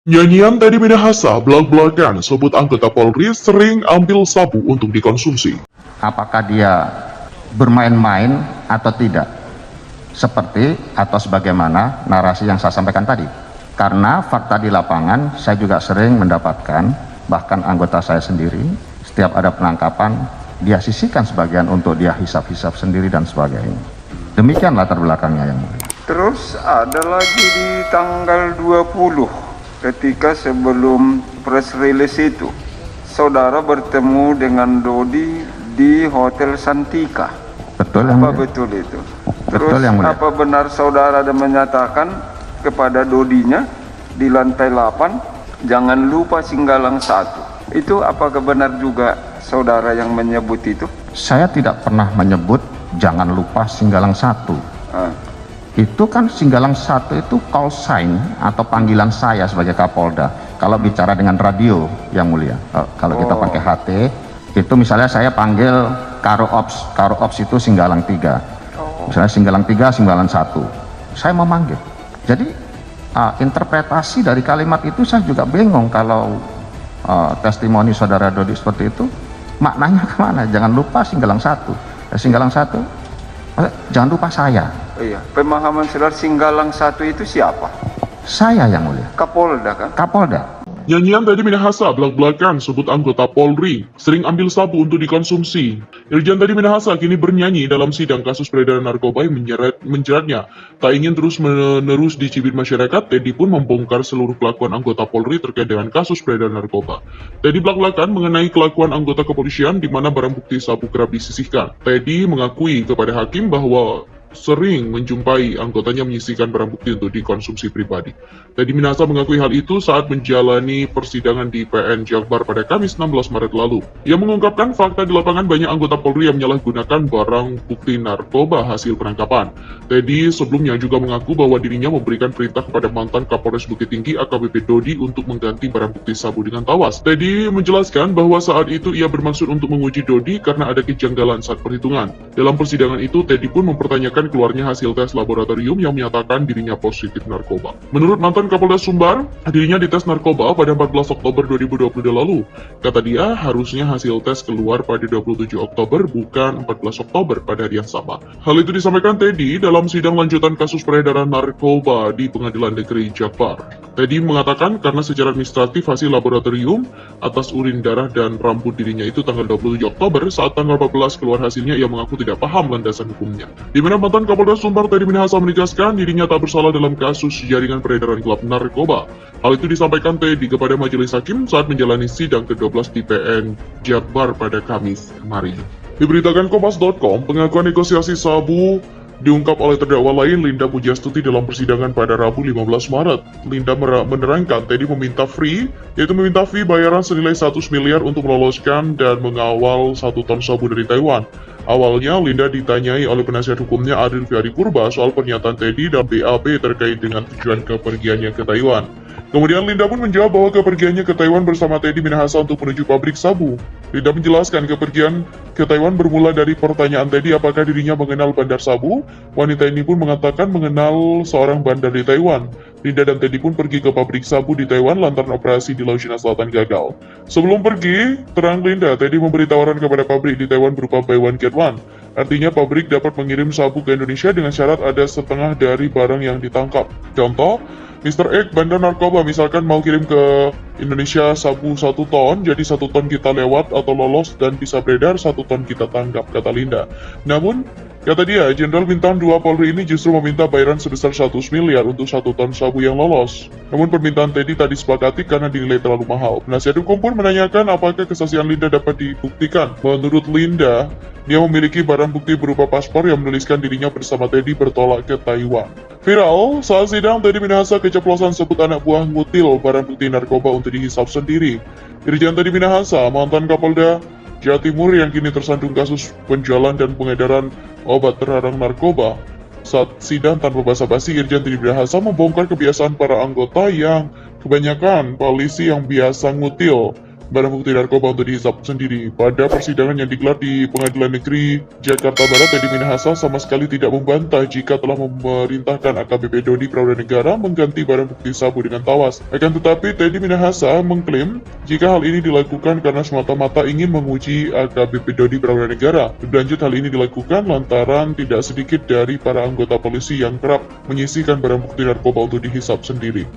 Nyanyian Teddy Minahasa belak-belakan sebut anggota Polri sering ambil sabu untuk dikonsumsi. Apakah dia bermain-main atau tidak? Seperti atau sebagaimana narasi yang saya sampaikan tadi. Karena fakta di lapangan saya juga sering mendapatkan, bahkan anggota saya sendiri, setiap ada penangkapan, dia sisihkan sebagian untuk dia hisap-hisap sendiri dan sebagainya. Demikian latar belakangnya yang mulia. Terus ada lagi di tanggal 20 ketika sebelum press release itu, saudara bertemu dengan Dodi di Hotel Santika. Betul yang Apa mulia? betul itu? Betul Terus yang mulia. apa benar saudara ada menyatakan kepada Dodinya di lantai 8, jangan lupa Singgalang 1. Itu apakah benar juga saudara yang menyebut itu? Saya tidak pernah menyebut jangan lupa Singgalang 1. Itu kan Singgalang 1 itu call sign atau panggilan saya sebagai Kapolda. Kalau bicara dengan radio yang mulia, kalau kita pakai HT, itu misalnya saya panggil Karo Ops itu Singgalang 3. Misalnya Singgalang 3, Singgalang 1. Saya memanggil. Jadi interpretasi dari kalimat itu saya juga bingung kalau testimoni saudara Dodi seperti itu, maknanya kemana? Jangan lupa Singgalang 1. Singgalang 1, jangan lupa saya. Iya, pemahaman saudara Singgalang 1 itu siapa? Saya yang mulia. Kapolda kan? Kapolda. Nyanyian Teddy Minahasa belak-belakan sebut anggota Polri sering ambil sabu untuk dikonsumsi. Irjen Teddy Minahasa kini bernyanyi dalam sidang kasus peredaran narkoba yang menjeratnya. Tak ingin terus-menerus dicibir masyarakat, Teddy pun membongkar seluruh kelakuan anggota Polri terkait dengan kasus peredaran narkoba. Teddy belak-belakan mengenai kelakuan anggota kepolisian di mana barang bukti sabu kerap disisihkan. Teddy mengakui kepada hakim bahwa sering menjumpai anggotanya menyisihkan barang bukti untuk dikonsumsi pribadi. Teddy Minahasa mengakui hal itu saat menjalani persidangan di PN Jakbar pada Kamis 16 Maret lalu. Ia mengungkapkan fakta di lapangan banyak anggota Polri yang menyalahgunakan barang bukti narkoba hasil penangkapan. Teddy sebelumnya juga mengaku bahwa dirinya memberikan perintah kepada mantan Kapolres Bukit Tinggi AKBP Dodi untuk mengganti barang bukti sabu dengan tawas. Teddy menjelaskan bahwa saat itu ia bermaksud untuk menguji Dodi karena ada kejanggalan saat perhitungan. Dalam persidangan itu, Teddy pun mempertanyakan keluarnya hasil tes laboratorium yang menyatakan dirinya positif narkoba. Menurut mantan Kapolda Sumbar, dirinya dites narkoba pada 14 Oktober 2022 lalu. Kata dia, harusnya hasil tes keluar pada 27 Oktober bukan 14 Oktober pada hari yang sama. Hal itu disampaikan Teddy dalam sidang lanjutan kasus peredaran narkoba di Pengadilan Negeri Jakbar. Teddy mengatakan karena secara administratif hasil laboratorium atas urin darah dan rambut dirinya itu tanggal 27 Oktober, saat tanggal 14 keluar hasilnya ia mengaku tidak paham landasan hukumnya. Di mana mantan Kapolda Sumbar Teddy Minahasa menegaskan dirinya tak bersalah dalam kasus jaringan peredaran gelap narkoba. Hal itu disampaikan Teddy kepada majelis hakim saat menjalani sidang ke-12 di PN Jakbar pada Kamis kemarin. Diberitakan Kompas.com, pengakuan negosiasi sabu diungkap oleh terdakwa lain Linda Pujastuti dalam persidangan pada Rabu 15 Maret. Linda menerangkan Teddy meminta fee bayaran senilai 100 miliar untuk meloloskan dan mengawal 1 ton sabu dari Taiwan. Awalnya, Linda ditanyai oleh penasihat hukumnya Adil Fiari Purba soal pernyataan Teddy dan BAP terkait dengan tujuan kepergiannya ke Taiwan. Kemudian Linda pun menjawab bahwa kepergiannya ke Taiwan bersama Teddy Minahasa untuk menuju pabrik sabu. Linda menjelaskan kepergian ke Taiwan bermula dari pertanyaan Teddy apakah dirinya mengenal bandar sabu. Wanita ini pun mengatakan mengenal seorang bandar di Taiwan. Linda dan Teddy pun pergi ke pabrik sabu di Taiwan lantaran operasi di Laut Cina Selatan gagal. Sebelum pergi, terang Linda, Teddy memberi tawaran kepada pabrik di Taiwan berupa buy one get one. Artinya pabrik dapat mengirim sabu ke Indonesia dengan syarat ada setengah dari barang yang ditangkap. Contoh, Mr. X bandar narkoba misalkan mau kirim ke Indonesia sabu 1 ton, jadi 1 ton kita lewat atau lolos dan bisa beredar, 1 ton kita tangkap, kata Linda. Namun, kata dia, Jenderal Bintang 2 Polri ini justru meminta bayaran sebesar 100 miliar untuk 1 ton sabu yang lolos. Namun permintaan Teddy tak disepakati karena dinilai terlalu mahal. Penasihat hukum pun menanyakan apakah kesaksian Linda dapat dibuktikan. Menurut Linda, dia memiliki barang bukti berupa paspor yang menuliskan dirinya bersama Teddy bertolak ke Taiwan. Viral, saat sidang Teddy Minahasa keceplosan sebut anak buah ngutil barang bukti narkoba untuk dihisap sendiri. Irjen Teddy Minahasa, mantan Kapolda Jawa Timur yang kini tersandung kasus penjualan dan pengedaran obat terlarang narkoba. Saat sidang tanpa basa-basi, Irjen Teddy Minahasa membongkar kebiasaan para anggota yang kebanyakan polisi yang biasa ngutil barang bukti narkoba untuk dihisap sendiri. Pada persidangan yang digelar di Pengadilan Negeri Jakarta Barat, Teddy Minahasa sama sekali tidak membantah jika telah memerintahkan AKBP Dodi Prawanegara mengganti barang bukti sabu dengan tawas. Akan tetapi, Teddy Minahasa mengklaim jika hal ini dilakukan karena semata-mata ingin menguji AKBP Dodi Prawanegara. Lebih lanjut, hal ini dilakukan lantaran tidak sedikit dari para anggota polisi yang kerap menyisihkan barang bukti narkoba untuk dihisap sendiri.